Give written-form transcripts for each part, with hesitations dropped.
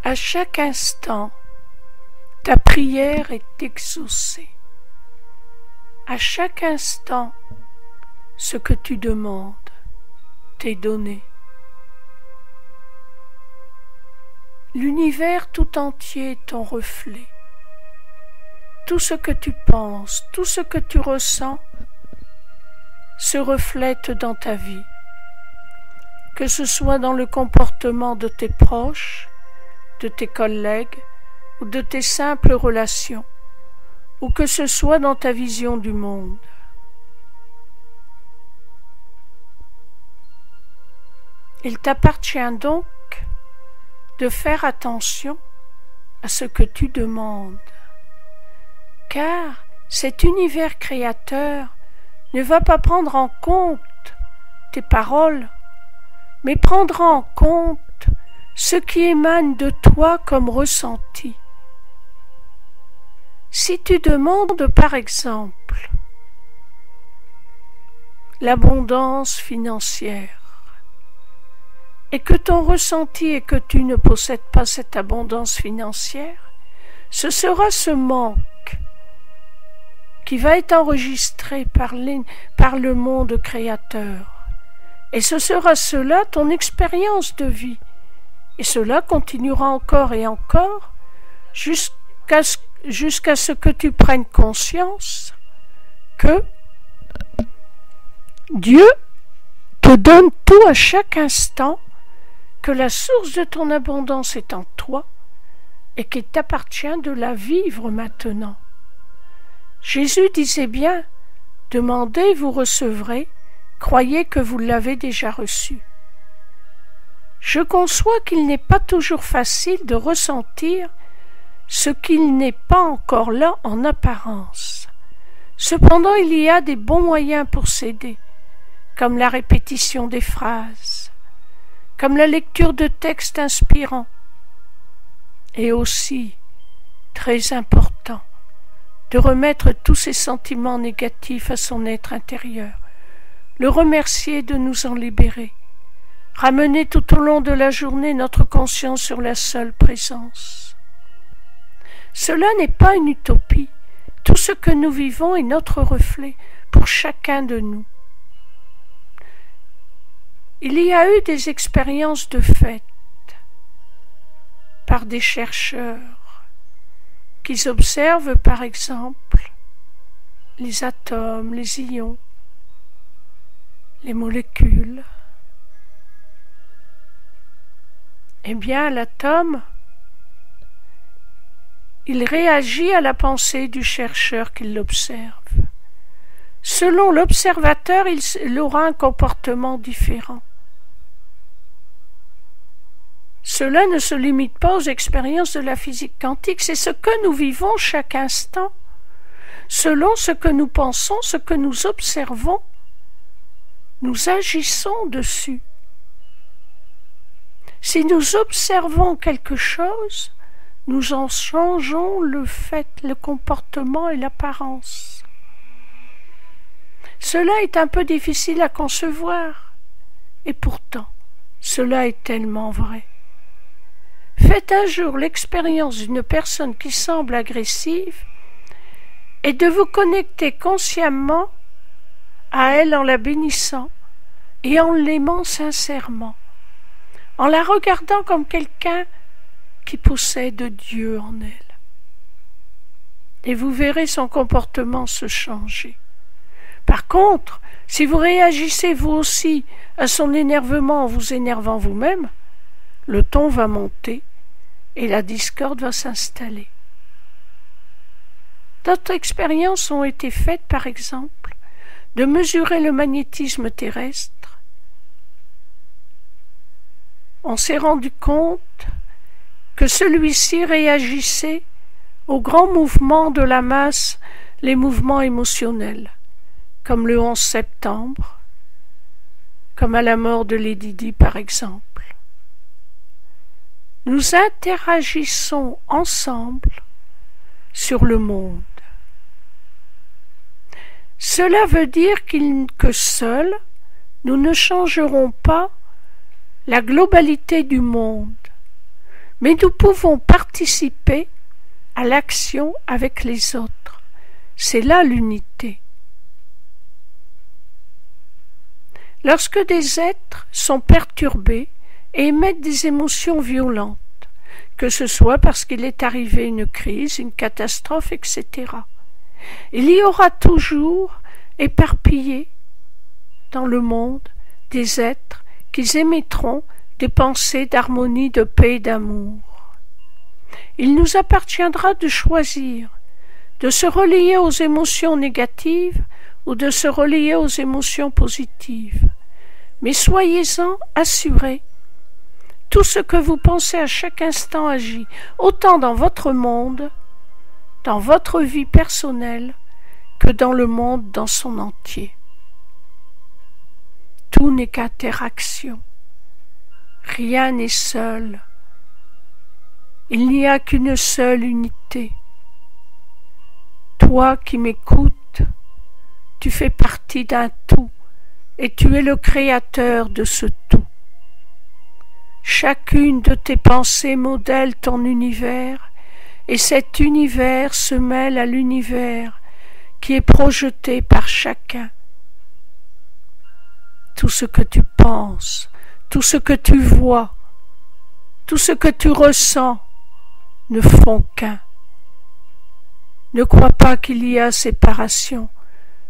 À chaque instant, ta prière est exaucée. À chaque instant, ce que tu demandes t'est donné. L'univers tout entier est ton reflet. Tout ce que tu penses, tout ce que tu ressens se reflète dans ta vie. Que ce soit dans le comportement de tes proches, de tes collègues ou de tes simples relations, ou que ce soit dans ta vision du monde. Il t'appartient donc de faire attention à ce que tu demandes, car cet univers créateur ne va pas prendre en compte tes paroles, mais prendra en compte ce qui émane de toi comme ressenti. Si tu demandes par exemple l'abondance financière et que ton ressenti est que tu ne possèdes pas cette abondance financière, ce sera ce manque qui va être enregistré par le monde créateur. Et ce sera cela ton expérience de vie. Et cela continuera encore et encore jusqu'à ce que tu prennes conscience que Dieu te donne tout à chaque instant, que la source de ton abondance est en toi et qu'il t'appartient de la vivre maintenant. Jésus disait bien « Demandez, vous recevrez, croyez que vous l'avez déjà reçu ». Je conçois qu'il n'est pas toujours facile de ressentir ce qu'il n'est pas encore là en apparence. Cependant, il y a des bons moyens pour s'aider, comme la répétition des phrases, comme la lecture de textes inspirants, et aussi, très important, de remettre tous ses sentiments négatifs à son être intérieur, le remercier de nous en libérer, ramener tout au long de la journée notre conscience sur la seule présence. Cela n'est pas une utopie. Tout ce que nous vivons est notre reflet pour chacun de nous. Il y a eu des expériences de fait par des chercheurs qui observent par exemple les atomes, les ions, les molécules. Eh bien, l'atome, il réagit à la pensée du chercheur qui l'observe. Selon l'observateur, il aura un comportement différent. Cela ne se limite pas aux expériences de la physique quantique, c'est ce que nous vivons chaque instant. Selon ce que nous pensons, ce que nous observons, nous agissons dessus. Si nous observons quelque chose, nous en changeons le fait, le comportement et l'apparence. Cela est un peu difficile à concevoir, et pourtant, cela est tellement vrai. Faites un jour l'expérience d'une personne qui semble agressive et de vous connecter consciemment à elle en la bénissant et en l'aimant sincèrement, en la regardant comme quelqu'un qui possède Dieu en elle. Et vous verrez son comportement se changer. Par contre, si vous réagissez vous aussi à son énervement en vous énervant vous-même, le ton va monter et la discorde va s'installer. D'autres expériences ont été faites, par exemple, de mesurer le magnétisme terrestre. On s'est rendu compte que celui-ci réagissait aux grands mouvements de la masse, les mouvements émotionnels, comme le 11 septembre, comme à la mort de Lady Di par exemple. Nous interagissons ensemble sur le monde. Cela veut dire que seuls, nous ne changerons pas la globalité du monde, mais nous pouvons participer à l'action avec les autres. C'est là l'unité. Lorsque des êtres sont perturbés et émettent des émotions violentes, que ce soit parce qu'il est arrivé une crise, une catastrophe, etc., il y aura toujours éparpillés dans le monde des êtres qui émettront des pensées d'harmonie, de paix et d'amour. Il nous appartiendra de choisir de se relier aux émotions négatives ou de se relier aux émotions positives. Mais soyez-en assurés, tout ce que vous pensez à chaque instant agit, autant dans votre monde, dans votre vie personnelle, que dans le monde dans son entier. Tout n'est qu'interaction. Rien n'est seul. Il n'y a qu'une seule unité. Toi qui m'écoutes, tu fais partie d'un tout et tu es le créateur de ce tout. Chacune de tes pensées modèle ton univers et cet univers se mêle à l'univers qui est projeté par chacun. Tout ce que tu penses, tout ce que tu vois, tout ce que tu ressens ne font qu'un. Ne crois pas qu'il y a séparation,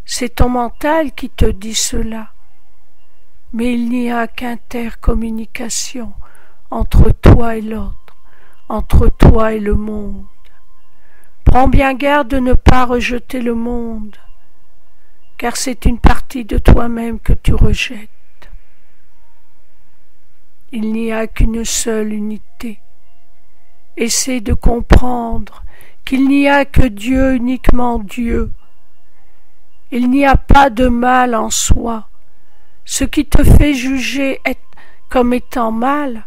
c'est ton mental qui te dit cela. Mais il n'y a qu'intercommunication entre toi et l'autre, entre toi et le monde. Prends bien garde de ne pas rejeter le monde, car c'est une partie de toi-même que tu rejettes. Il n'y a qu'une seule unité. Essaie de comprendre qu'il n'y a que Dieu, uniquement Dieu. Il n'y a pas de mal en soi. Ce qui te fait juger comme étant mal,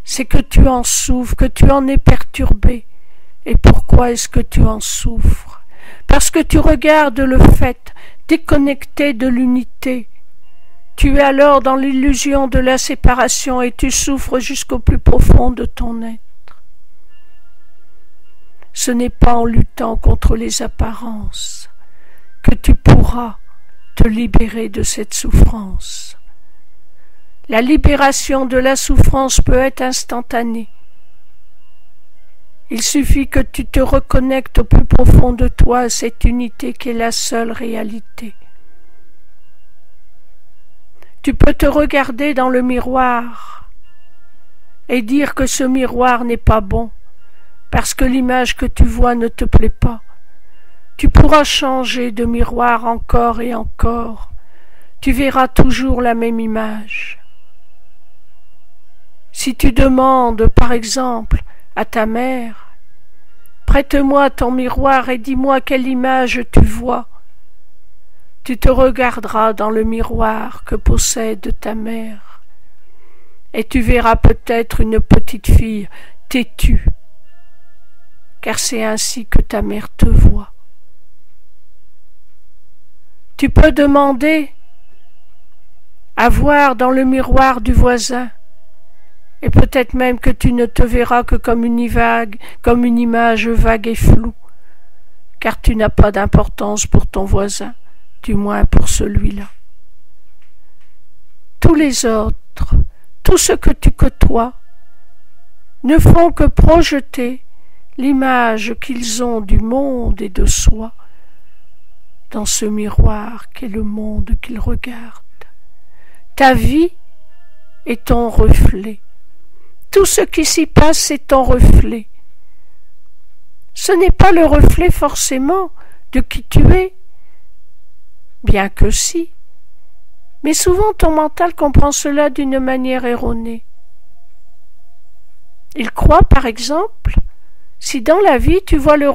c'est que tu en souffres, que tu en es perturbé. Et pourquoi est-ce que tu en souffres? Parce que tu regardes le fait déconnecté de l'unité. Tu es alors dans l'illusion de la séparation et tu souffres jusqu'au plus profond de ton être. Ce n'est pas en luttant contre les apparences que tu pourras te libérer de cette souffrance. La libération de la souffrance peut être instantanée. Il suffit que tu te reconnectes au plus profond de toi à cette unité qui est la seule réalité. Tu peux te regarder dans le miroir et dire que ce miroir n'est pas bon, parce que l'image que tu vois ne te plaît pas. Tu pourras changer de miroir encore et encore. Tu verras toujours la même image. Si tu demandes, par exemple, à ta mère, « Prête-moi ton miroir et dis-moi quelle image tu vois », tu te regarderas dans le miroir que possède ta mère, et tu verras peut-être une petite fille têtue, car c'est ainsi que ta mère te voit. Tu peux demander à voir dans le miroir du voisin, et peut-être même que tu ne te verras que comme une image vague et floue, car tu n'as pas d'importance pour ton voisin, du moins pour celui-là. Tous les autres, tout ce que tu côtoies, ne font que projeter l'image qu'ils ont du monde et de soi dans ce miroir qu'est le monde qu'ils regardent. Ta vie est ton reflet. Tout ce qui s'y passe, c'est ton reflet. Ce n'est pas le reflet forcément de qui tu es, bien que si. Mais souvent ton mental comprend cela d'une manière erronée. Il croit, par exemple, si dans la vie tu vois le